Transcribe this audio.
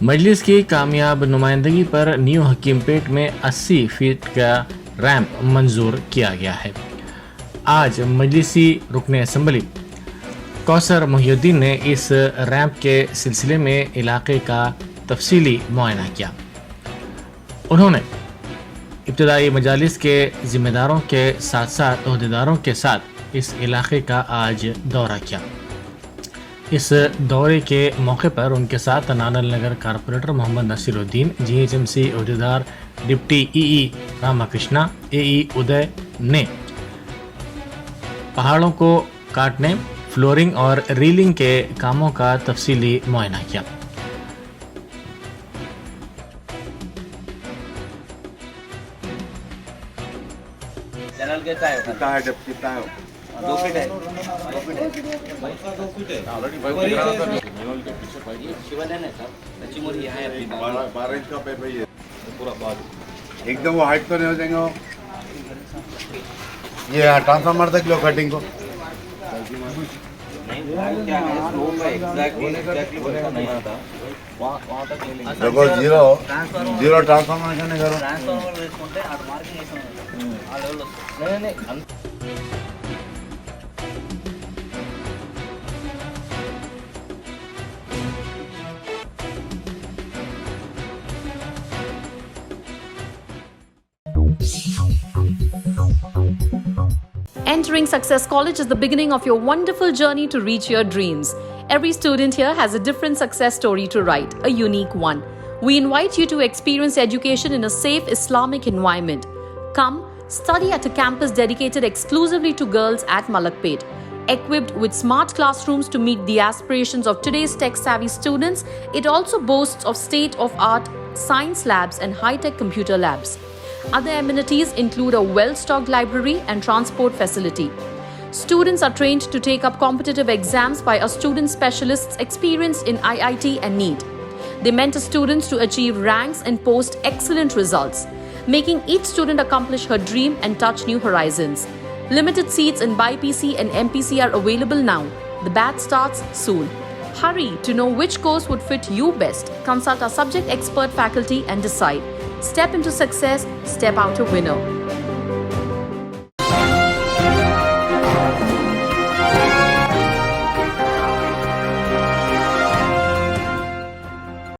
मजलिस की कामयाब नुमाइंदगी पर न्यू हकीमपेट में 80 फीट का रैंप मंजूर किया गया है। आज मजलिसी रुकने असम्बली कौसर मोहिउद्दीन ने इस रैंप के सिलसिले में इलाके का तफसीली मुआयना किया। उन्होंने इब्तदाई मजालिस के ज़िम्मेदारों के साथ साथ अहदेदारों के साथ इस इलाके का आज दौरा किया। इस दौरे के मौके पर उनके साथ नानल नगर कारपोरेटर मोहम्मद नसीरुद्दीन, GHMC अहदेदार deputy EE Ramakrishna, AE Uday ने पहाड़ों को काटने, फ्लोरिंग और रीलिंग के कामों का तफसीली मुआयना किया। चैनल कितना है डेप्थ कितना है? 2 फीट है। 2 फीट है ऑलरेडी के पीछे पाइप शिवालय है सर। बच्ची मोरी यहाँ है अपनी 12 इंच का पाइप है ये पूरा बात एकदम वो हाइट तो नहीं हो जाएंगे वो। ये ट्रांसफार्मर तक लो कटिंग को नहीं क्या है स्लोप है एग्जैक्टली बोलना नहीं आता वहाँ तक ले लेंगे। देखो जीरो ट्रांसफार्मर करने करो ट्रांसफार्मर వేసుకుంటే ఆ మార్కింగ్ వేసాం ఆ లెవెల్ వస్తుంది नहीं Entering Success College is the beginning of your wonderful journey to reach your dreams. Every student here has a different success story to write, a unique one. We invite you to experience education in a safe Islamic environment. Come, study at a campus dedicated exclusively to girls at Malakpet. Equipped with smart classrooms to meet the aspirations of today's tech-savvy students, it also boasts of state-of-art science labs and high-tech computer labs. Other amenities include a well-stocked library and transport facility. Students are trained to take up competitive exams by our student specialists experienced in IIT and NEET. They mentor students to achieve ranks and post excellent results, making each student accomplish her dream and touch new horizons. Limited seats in BIPC and MPC are available now. The batch starts soon. Hurry to know which course would fit you best. Consult our subject expert faculty and decide. Step into success, step out a winner.